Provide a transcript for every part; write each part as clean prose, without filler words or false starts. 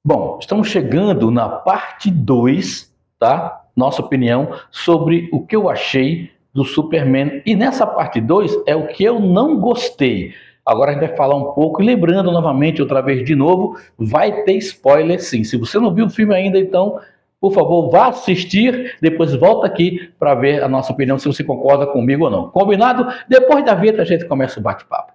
Bom, estamos chegando na parte 2, tá? Nossa opinião sobre o que eu achei do Superman. E nessa parte 2 é o que eu não gostei. Agora a gente vai falar um pouco, e lembrando novamente, outra vez de novo, vai ter spoiler sim. Se você não viu o filme ainda, então, por favor, vá assistir, depois volta aqui para ver a nossa opinião, se você concorda comigo ou não. Combinado? Depois da vinheta a gente começa o bate-papo.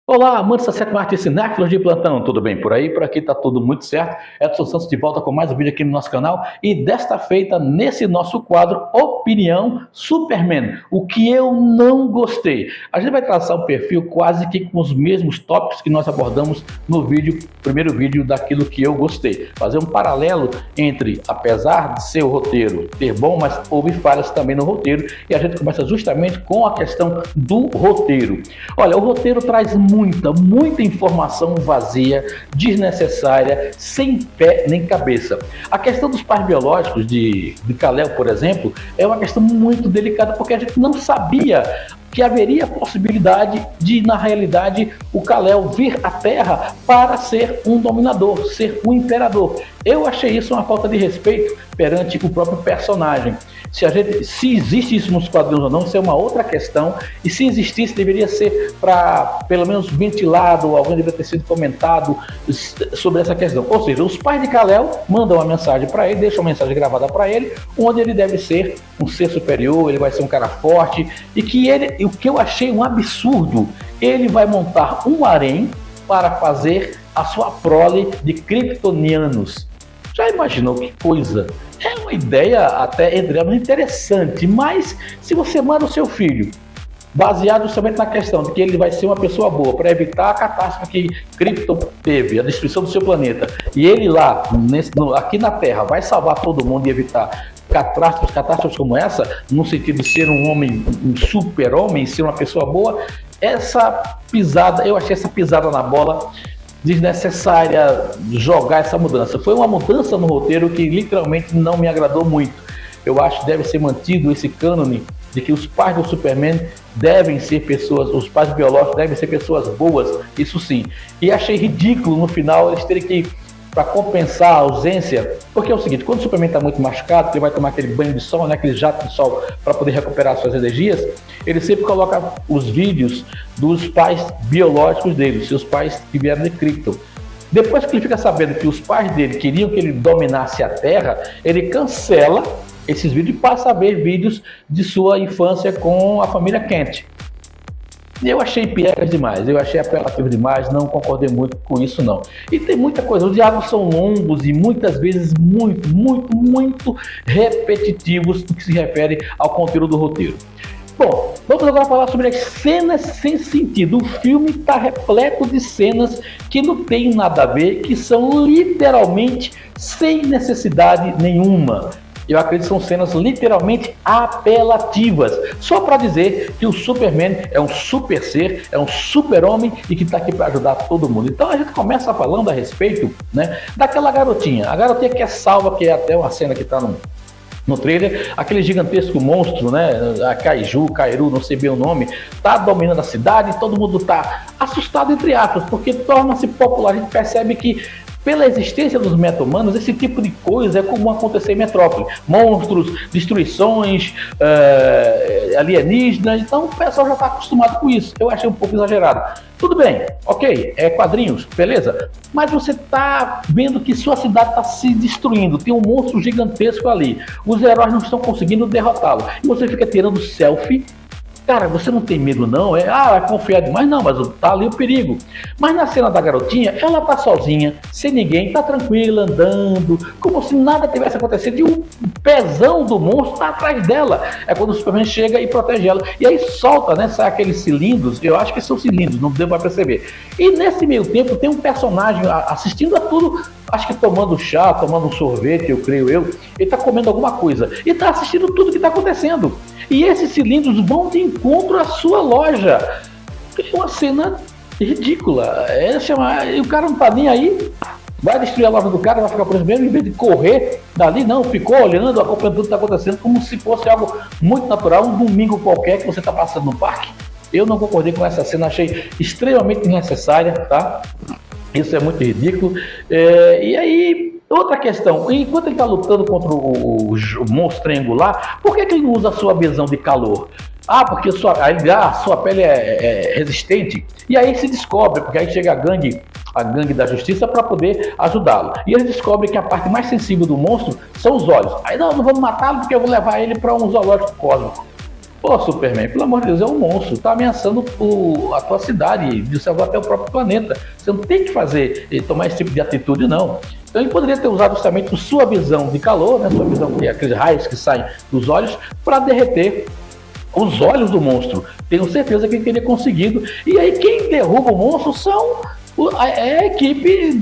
Olá, amantes da sétima arte e cinéfilos de plantão, tudo bem por aí? Por aqui tá tudo muito certo. Edson Santos de volta com mais um vídeo aqui no nosso canal e desta feita, nesse nosso quadro, Opinião Superman, o que eu não gostei. A gente vai traçar um perfil quase que com os mesmos tópicos que nós abordamos no primeiro vídeo daquilo que eu gostei. Fazer um paralelo entre, apesar de ser o roteiro ter bom, mas houve falhas também no roteiro, e a gente começa justamente com a questão do roteiro. Olha, o roteiro traz muita informação vazia, desnecessária, sem pé nem cabeça. A questão dos pais biológicos de Kal-El, por exemplo, é uma questão muito delicada, porque a gente não sabia que haveria a possibilidade de, na realidade, o Kal-El vir à Terra para ser um dominador, ser um imperador. Eu achei isso uma falta de respeito perante o próprio personagem. Se existe isso nos quadrinhos ou não, isso é uma outra questão, e se existisse, deveria ser para, pelo menos, ventilado, alguém deveria ter sido comentado sobre essa questão. Ou seja, os pais de Kal-El mandam uma mensagem para ele, deixam uma mensagem gravada para ele, onde ele deve ser um ser superior, ele vai ser um cara forte, e que ele, o que eu achei um absurdo, ele vai montar um harém para fazer a sua prole de kryptonianos. Já imaginou que coisa? É uma ideia até, entre aspas, interessante, mas se você manda o seu filho, baseado somente na questão de que ele vai ser uma pessoa boa para evitar a catástrofe que Krypton teve, a destruição do seu planeta, e ele lá, aqui na Terra, vai salvar todo mundo e evitar catástrofes como essa, no sentido de ser um homem, um super-homem, ser uma pessoa boa, eu achei essa pisada na bola desnecessária, jogar essa mudança. Foi uma mudança no roteiro que literalmente não me agradou muito. Eu acho que deve ser mantido esse cânone de que os pais do Superman devem ser pessoas, os pais biológicos devem ser pessoas boas, isso sim. E achei ridículo no final eles terem que, para compensar a ausência, porque é o seguinte, quando o Superman está muito machucado, ele vai tomar aquele banho de sol, né, aquele jato de sol para poder recuperar suas energias, ele sempre coloca os vídeos dos pais biológicos dele, seus pais que vieram de Krypton. Depois que ele fica sabendo que os pais dele queriam que ele dominasse a Terra, ele cancela esses vídeos e passa a ver vídeos de sua infância com a família Kent. Eu achei piegas demais, eu achei apelativo demais, não concordei muito com isso não. E tem muita coisa, os diálogos são longos e muitas vezes muito repetitivos no que se refere ao conteúdo do roteiro. Bom, vamos agora falar sobre as cenas sem sentido. O filme está repleto de cenas que não tem nada a ver, que são literalmente sem necessidade nenhuma. Eu acredito que são cenas literalmente apelativas, só para dizer que o Superman é um super ser, é um super-homem e que está aqui para ajudar todo mundo. Então a gente começa falando a respeito, né, daquela garotinha. A garotinha que é salva, que é até uma cena que está no trailer, aquele gigantesco monstro, né, a Kaiju, Kairu, não sei bem o nome, tá dominando a cidade e todo mundo tá assustado, entre aspas, porque torna-se popular. A gente percebe que pela existência dos meta-humanos, esse tipo de coisa é comum acontecer em Metrópole. Monstros, destruições, alienígenas, então o pessoal já está acostumado com isso. Eu achei um pouco exagerado. Tudo bem, ok, é quadrinhos, beleza? Mas você está vendo que sua cidade está se destruindo, tem um monstro gigantesco ali. Os heróis não estão conseguindo derrotá-lo. E você fica tirando selfie. Cara, você não tem medo não? Vai confiar demais? Não, mas tá ali o perigo. Mas na cena da garotinha, ela tá sozinha, sem ninguém, tá tranquila, andando, como se nada tivesse acontecido, e o pezão do monstro tá atrás dela. É quando o Superman chega e protege ela. E aí solta, né, sai aqueles cilindros, eu acho que são cilindros, não deu pra perceber. E nesse meio tempo tem um personagem assistindo a tudo, acho que tomando chá, tomando um sorvete, eu creio eu, ele tá comendo alguma coisa, e tá assistindo tudo que tá acontecendo. E esses cilindros vão de encontro à sua loja. É uma cena ridícula. O cara não tá nem aí. vai destruir a loja do cara, vai ficar por isso mesmo, em vez de correr dali, não, ficou olhando, acompanhando tudo que está acontecendo, como se fosse algo muito natural, um domingo qualquer que você está passando no parque. Eu não concordei com essa cena, achei extremamente desnecessária, tá? Isso é muito ridículo. E aí, outra questão, enquanto ele está lutando contra o monstro triangular, por que ele não usa a sua visão de calor? Ah, porque sua pele é resistente. E aí se descobre, porque aí chega a gangue da justiça para poder ajudá-lo. E eles descobrem que a parte mais sensível do monstro são os olhos. Aí não vamos matá-lo porque eu vou levar ele para um zoológico cósmico. Pô, Superman, pelo amor de Deus, é um monstro, está ameaçando a tua cidade, de salvar até o próprio planeta. Você não tem que tomar esse tipo de atitude, não. Então ele poderia ter usado justamente sua visão de calor, né, sua visão que é aqueles raios que saem dos olhos, para derreter os olhos do monstro. Tenho certeza que ele teria conseguido. E aí quem derruba o monstro é a equipe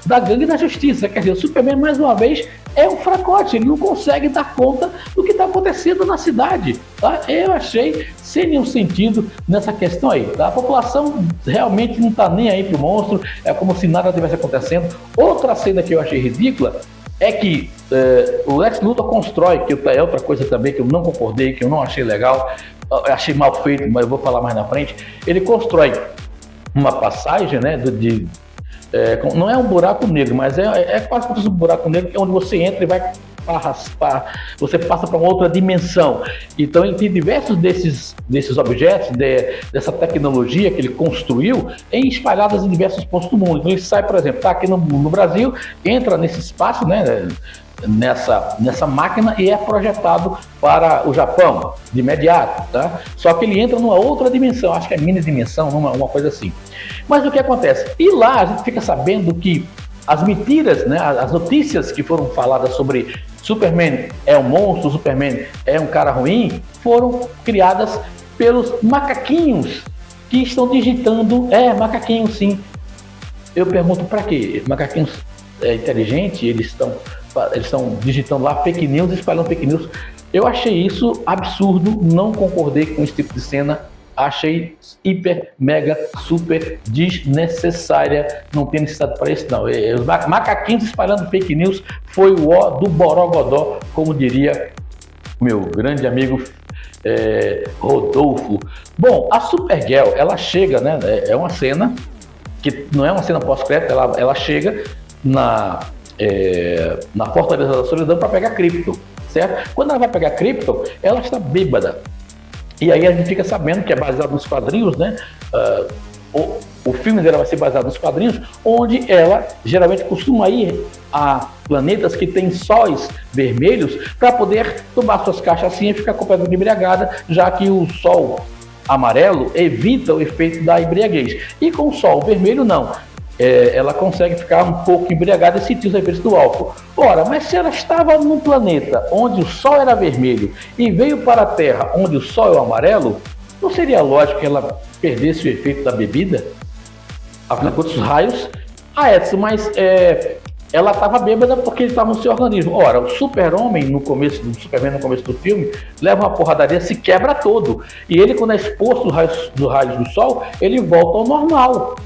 da gangue da justiça. Quer dizer, o Superman, mais uma vez, é um fracote. Ele não consegue dar conta do que está acontecendo na cidade. Tá? Eu achei sem nenhum sentido nessa questão aí. Tá? A população realmente não está nem aí pro monstro. É como se nada estivesse acontecendo. Outra cena que eu achei ridícula é que o Lex Luthor constrói, que é outra coisa também que eu não concordei, que eu não achei legal, achei mal feito, mas eu vou falar mais na frente. Ele constrói uma passagem, né, não é um buraco negro, mas é quase como se fosse um buraco negro, onde você entra e vai você passa para uma outra dimensão. Então ele tem diversos desses objetos, dessa tecnologia que ele construiu, espalhadas em diversos pontos do mundo. Então ele sai, por exemplo, está aqui no Brasil, entra nesse espaço, né, nessa máquina e é projetado para o Japão de imediato, tá? Só que ele entra numa outra dimensão, acho que é mini dimensão, uma coisa assim. Mas o que acontece? E lá a gente fica sabendo que as mentiras, né, as notícias que foram faladas sobre Superman é um monstro, Superman é um cara ruim, foram criadas pelos macaquinhos que estão digitando. Macaquinhos, sim. Eu pergunto para quê? Macaquinhos inteligentes, eles estão digitando lá fake news, espalhando fake news. Eu achei isso absurdo, não concordei com esse tipo de cena, achei hiper, mega, super desnecessária, não tem necessidade para isso não. Os macaquinhos espalhando fake news foi o ó do borogodó, como diria meu grande amigo Rodolfo. Bom, a Supergirl, ela chega, né, é uma cena que não é uma cena pós-crédito, ela chega na Fortaleza da Solidão para pegar Krypton, certo? Quando ela vai pegar Krypton, ela está bêbada. E aí a gente fica sabendo que é baseado nos quadrinhos, né? O filme dela vai ser baseado nos quadrinhos, onde ela geralmente costuma ir a planetas que têm sóis vermelhos para poder tomar suas cachaçinhas e ficar completamente embriagada, já que o sol amarelo evita o efeito da embriaguez. E com o sol vermelho, não. Ela consegue ficar um pouco embriagada e sentir os efeitos do álcool. Ora, mas se ela estava num planeta onde o sol era vermelho e veio para a Terra onde o sol é o amarelo, não seria lógico que ela perdesse o efeito da bebida? Afinal de contas, os raios... Edson, mas ela estava bêbada porque ele estava no seu organismo. Ora, o Superman no começo do filme leva uma porradaria, se quebra todo. E ele, quando é exposto dos raios do sol, ele volta ao normal.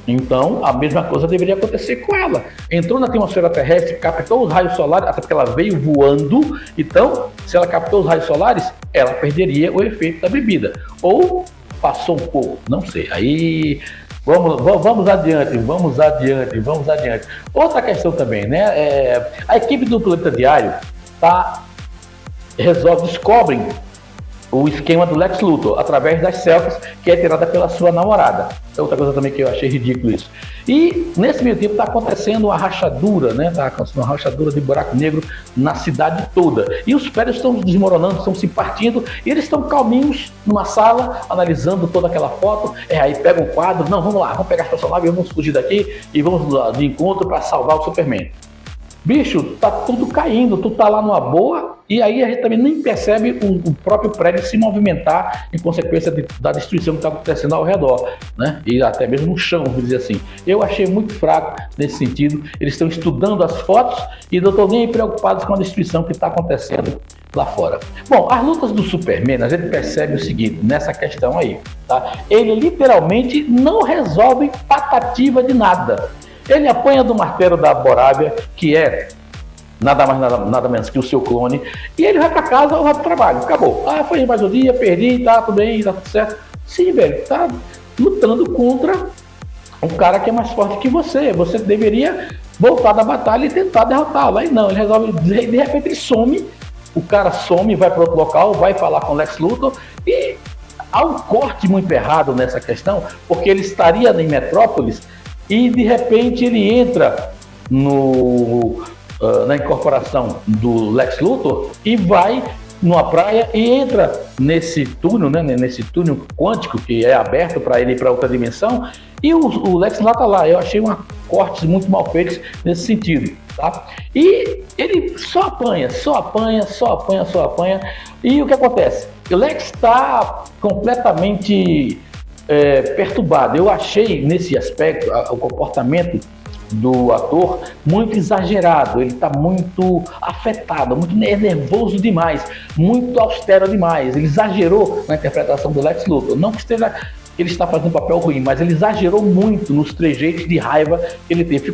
Então, a mesma coisa deveria acontecer com ela. Entrou na atmosfera terrestre, captou os raios solares, até porque ela veio voando. Então, se ela captou os raios solares, ela perderia o efeito da bebida. Ou passou um pouco, não sei. Aí, vamos adiante. Outra questão também, né? A equipe do Planeta Diário descobrem o esquema do Lex Luthor, através das selfies que é tirada pela sua namorada. É outra coisa também que eu achei ridículo isso. E nesse meio tempo está acontecendo uma rachadura, né? Está acontecendo uma rachadura de buraco negro na cidade toda. E os prédios estão desmoronando, estão se partindo, e eles estão calminhos numa sala, analisando toda aquela foto. Aí pega um quadro, não, vamos lá, vamos pegar a espaçonave, vamos fugir daqui e vamos de encontro para salvar o Superman. Bicho, tá tudo caindo, tu tá lá numa boa, e aí a gente também nem percebe o próprio prédio se movimentar em consequência da destruição que está acontecendo ao redor, né? E até mesmo no chão, vamos dizer assim. Eu achei muito fraco nesse sentido. Eles estão estudando as fotos e não estão nem preocupados com a destruição que está acontecendo lá fora. Bom, as lutas do Superman, a gente percebe o seguinte, nessa questão aí, tá? Ele literalmente não resolve patativa de nada. Ele apanha do martelo da Borávia, que é nada mais, nada menos que o seu clone, e ele vai pra casa ou vai pro trabalho, acabou. Ah, foi mais um dia, perdi, tá tudo bem, tá tudo certo. Sim, velho, tá lutando contra um cara que é mais forte que você. Você deveria voltar da batalha e tentar derrotá-lo. Aí não, ele resolve, de repente ele some, o cara some, vai para outro local, vai falar com o Lex Luthor, e há um corte muito errado nessa questão, porque ele estaria em Metrópolis e de repente ele entra na incorporação do Lex Luthor e vai numa praia e entra nesse túnel, né, nesse túnel quântico que é aberto para ele ir para outra dimensão, e o Lex lá tá lá. Eu achei cortes muito mal feitos nesse sentido, tá? E ele só apanha, e o que acontece? O Lex está completamente perturbado. Eu achei nesse aspecto o comportamento do ator muito exagerado, ele está muito afetado, muito nervoso demais, muito austero demais. Ele exagerou na interpretação do Lex Luthor. Não que ele está fazendo um papel ruim, mas ele exagerou muito nos trejeitos de raiva que ele teve.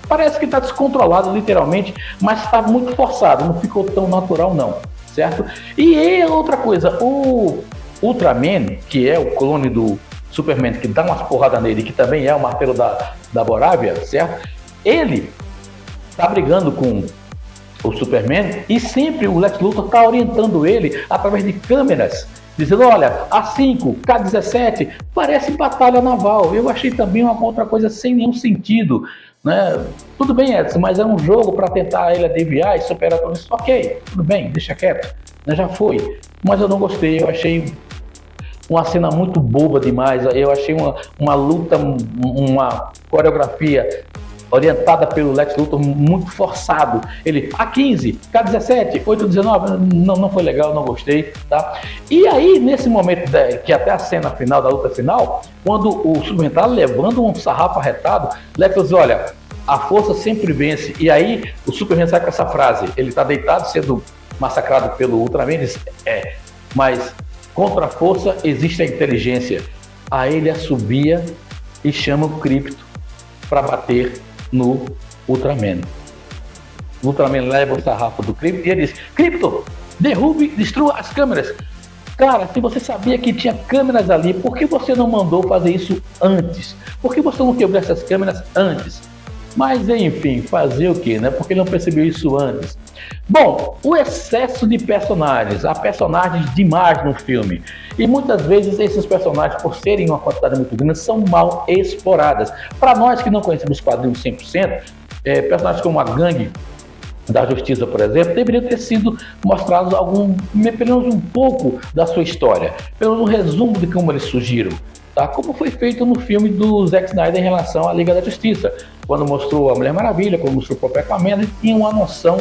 Parece que está descontrolado literalmente, mas está muito forçado, não ficou tão natural não, certo? E outra coisa, o Ultraman, que é o clone do Superman, que dá umas porradas nele, que também é o martelo da Borávia, certo? Ele tá brigando com o Superman e sempre o Lex Luthor tá orientando ele através de câmeras, dizendo, olha, A5, K-17, parece batalha naval. Eu achei também uma outra coisa sem nenhum sentido, né? Tudo bem, Edson, mas é um jogo para tentar ele adivinhar e superar tudo isso. Ok, tudo bem, deixa quieto, né? Já foi. Mas eu não gostei, eu achei uma cena muito boba demais. Eu achei uma luta, uma coreografia orientada pelo Lex Luthor muito forçado. Ele, A15, K17, 819, não foi legal, não gostei, tá? E aí, nesse momento, que até a cena final, da luta final, quando o Superman tá levando um sarrafo arretado, Lex diz, olha, a força sempre vence. E aí, o Superman sai com essa frase, ele tá deitado sendo massacrado pelo Ultraman, diz, mas contra a força existe a inteligência. Aí ele assobia e chama o Krypto para bater no Ultraman. O Ultraman leva o sarrafo do Krypto e ele diz, Krypto, derrube, destrua as câmeras. Cara, se você sabia que tinha câmeras ali, por que você não mandou fazer isso antes? Por que você não quebrou essas câmeras antes? Mas enfim, fazer o que, né? Porque ele não percebeu isso antes. Bom, o excesso de personagens, há personagens demais no filme. E muitas vezes esses personagens, por serem uma quantidade muito grande, são mal exploradas. Para nós que não conhecemos os quadrinhos 100%, personagens como a Gangue da Justiça, por exemplo, deveriam ter sido mostrados pelo menos um pouco da sua história, pelo menos um resumo de como eles surgiram. Tá? Como foi feito no filme do Zack Snyder em relação à Liga da Justiça, quando mostrou a Mulher Maravilha, quando mostrou o próprio Aquaman, eles tinham uma noção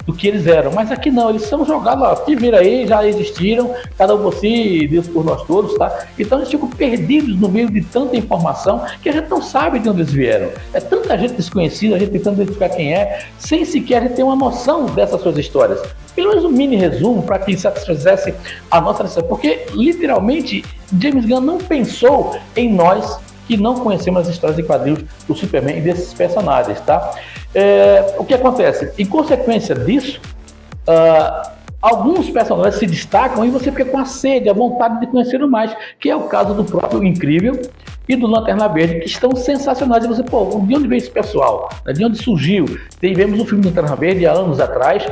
do que eles eram, mas aqui não, eles são jogados lá, te vira aí, já existiram, cada um por si, Deus por nós todos, tá? Então eles ficam perdidos no meio de tanta informação que a gente não sabe de onde eles vieram. É tanta gente desconhecida, a gente tentando identificar quem é, sem sequer a gente ter uma noção dessas suas histórias. Pelo menos um mini resumo para que satisfizesse a nossa necessidade, porque literalmente James Gunn não pensou em nós que não conhecemos as histórias de quadrinhos do Superman e desses personagens, tá? O que acontece? Em consequência disso, alguns personagens se destacam e você fica com a sede, a vontade de conhecer mais, que é o caso do próprio Incrível e do Lanterna Verde, que estão sensacionais. E você, de onde veio esse pessoal? De onde surgiu? Tivemos um filme do Lanterna Verde há anos atrás,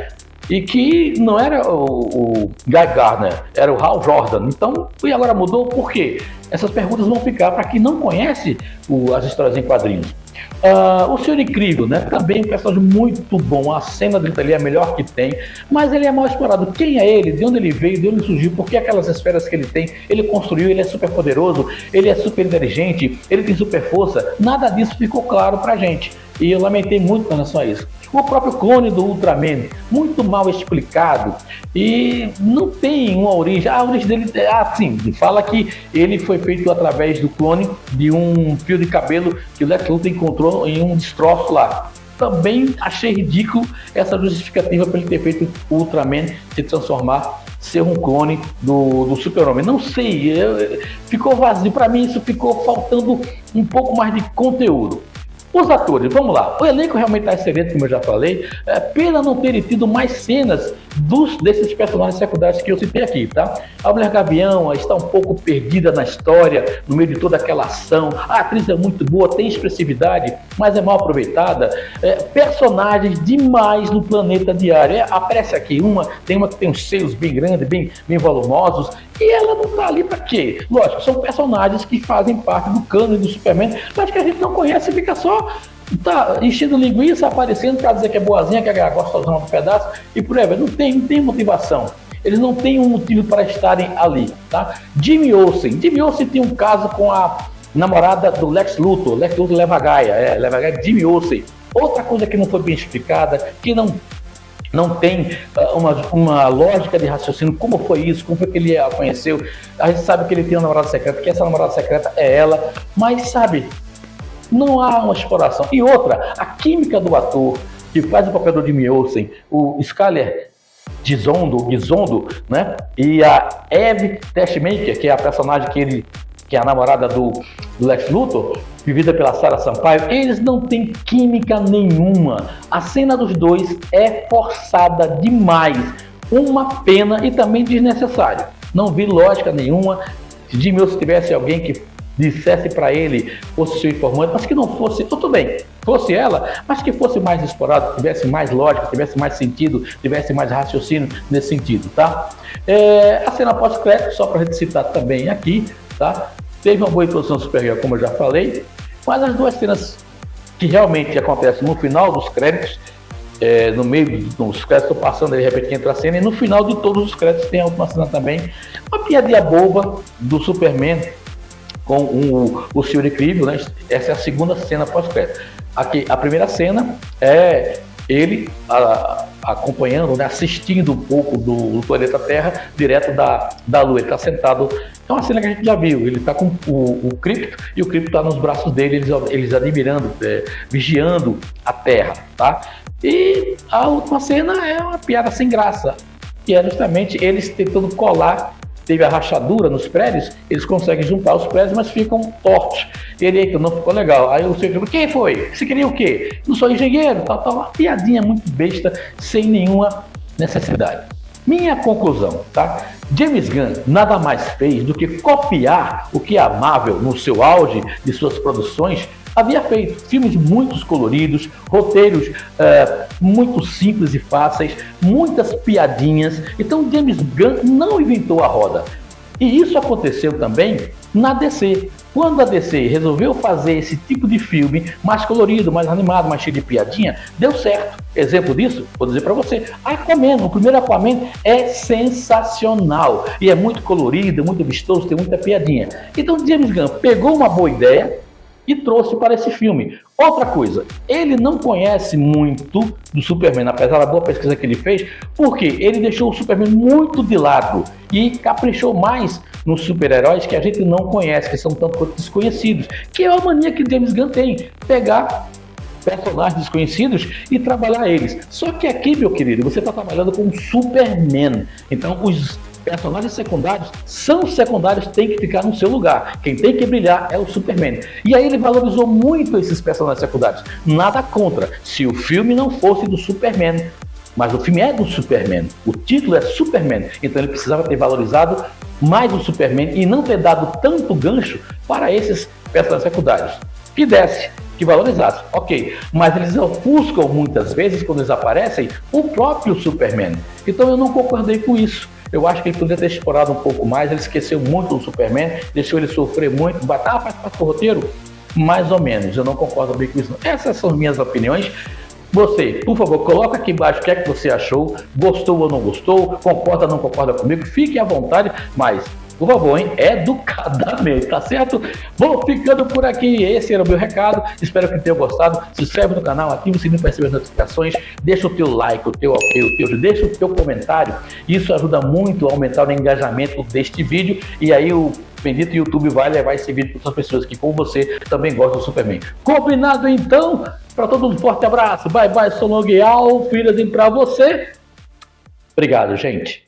e que não era o Guy Gardner, era o Hal Jordan. Então, e agora mudou por quê? Essas perguntas vão ficar para quem não conhece as histórias em quadrinhos. O Senhor Incrível, né? Também um personagem muito bom, a cena dele ali é a melhor que tem, mas ele é mal explorado. Quem é ele? De onde ele veio? De onde ele surgiu? Por que aquelas esferas que ele tem? Ele construiu, ele é super poderoso, ele é super inteligente, ele tem super força. Nada disso ficou claro pra gente. E eu lamentei muito com relação a isso. O próprio clone do Ultraman, muito mal explicado e não tem uma origem. A origem dele, sim, fala que ele foi feito através do clone de um fio de cabelo que o Lex Luthor encontrou em um destroço lá. Também achei ridículo essa justificativa para ele ter feito o Ultraman se transformar, ser um clone do Super-Homem. Não sei, ficou vazio. Para mim isso ficou faltando um pouco mais de conteúdo. Os atores, vamos lá. O elenco realmente está excelente, como eu já falei, pena não terem tido mais cenas desses personagens secundários que eu citei aqui, tá? A Mulher Gavião está um pouco perdida na história, no meio de toda aquela ação. A atriz é muito boa, tem expressividade, mas é mal aproveitada. Personagens demais no planeta diário. Aparece aqui tem uma que tem uns seios bem grandes, bem volumosos, e ela não está ali para quê? Lógico, são personagens que fazem parte do cânone do Superman, mas que a gente não conhece, fica só enchendo linguiça, aparecendo para dizer que é boazinha, que é gostosão do pedaço, e por aí vai. Não tem motivação. Eles não têm um motivo para estarem ali, tá? Jimmy Olsen tem um caso com a namorada do Lex Luthor leva a Gaia, Jimmy Olsen. Outra coisa que não foi bem explicada, que não tem uma lógica de raciocínio, como foi isso, como foi que ele a conheceu. A gente sabe que ele tem uma namorada secreta, que essa namorada secreta é ela, mas sabe, não há uma exploração. E outra, a química do ator que faz o papel do Jimmy Olsen, o Skyler Gisondo, né? E a Eve Teshmaker, que é a personagem que é a namorada do Lex Luthor, vivida pela Sarah Sampaio, eles não têm química nenhuma. A cena dos dois é forçada demais. Uma pena e também desnecessária. Não vi lógica nenhuma. Se Jimmy Olsen tivesse alguém que dissesse para ele, fosse seu informante, mas que não fosse, tudo bem, fosse ela, mas que fosse mais explorado, tivesse mais lógica, tivesse mais sentido, tivesse mais raciocínio nesse sentido, tá? A cena pós-crédito, só para a gente citar também aqui, tá? Teve uma boa introdução do Supergirl, como eu já falei, mas as duas cenas que realmente acontecem no final dos créditos, no meio dos créditos, estou passando de repente que entra a cena, e no final de todos os créditos tem a última cena também, uma piadinha boba do Superman com o Senhor Incrível, né? Essa é a segunda cena pós-crédito. Aqui, a primeira cena é ele acompanhando, né, assistindo um pouco do planeta Terra, direto da Lua. Ele está sentado, é uma cena que a gente já viu, ele está com o Krypto, e o Krypto está nos braços dele, eles admirando, vigiando a Terra, tá? E a última cena é uma piada sem graça, que é justamente eles tentando colar. Teve a rachadura nos prédios, eles conseguem juntar os prédios, mas ficam tortos. Ele aí, que não ficou legal. Aí o senhor perguntou, quem foi? Você queria o quê? Não sou engenheiro, tal. Uma piadinha muito besta, sem nenhuma necessidade. Minha conclusão, tá? James Gunn nada mais fez do que copiar o que a Marvel, no seu auge de suas produções, havia feito. Filmes muito coloridos, roteiros muito simples e fáceis, muitas piadinhas. Então James Gunn não inventou a roda. E isso aconteceu também na DC. Quando a DC resolveu fazer esse tipo de filme mais colorido, mais animado, mais cheio de piadinha, deu certo. Exemplo disso, vou dizer para você, Aquaman, o primeiro Aquaman é sensacional. E é muito colorido, muito vistoso, tem muita piadinha. Então James Gunn pegou uma boa ideia e trouxe para esse filme. Outra coisa, ele não conhece muito do Superman, apesar da boa pesquisa que ele fez, porque ele deixou o Superman muito de lado e caprichou mais nos super-heróis que a gente não conhece, que são tanto quanto desconhecidos, que é a mania que James Gunn tem, pegar personagens desconhecidos e trabalhar eles. Só que aqui, meu querido, você está trabalhando com um Superman, então os personagens secundários são secundários, tem que ficar no seu lugar. Quem tem que brilhar é o Superman. E aí ele valorizou muito esses personagens secundários. Nada contra, se o filme não fosse do Superman. Mas o filme é do Superman. O título é Superman. Então ele precisava ter valorizado mais o Superman e não ter dado tanto gancho para esses personagens secundários. Que desse, que valorizasse, ok. Mas eles ofuscam muitas vezes, quando eles aparecem, o próprio Superman. Então eu não concordei com isso. Eu acho que ele poderia ter explorado um pouco mais, ele esqueceu muito do Superman, deixou ele sofrer muito, faz parte do roteiro? Mais ou menos, eu não concordo bem com isso. Essas são minhas opiniões. Você, por favor, coloca aqui embaixo o que é que você achou, gostou ou não gostou, concorda ou não concorda comigo, fique à vontade, mas, por favor, hein, educadamente, tá certo? Vou ficando por aqui, esse era o meu recado, espero que tenham gostado, se inscreve no canal, ativa o sininho para receber as notificações, deixa o teu like, deixa o teu comentário, isso ajuda muito a aumentar o engajamento deste vídeo, e aí o bendito YouTube vai levar esse vídeo para outras pessoas que, como você, também gostam do Superman. Combinado então? Para todos um forte abraço, bye bye, sou Logial, filhas pra você. Obrigado, gente.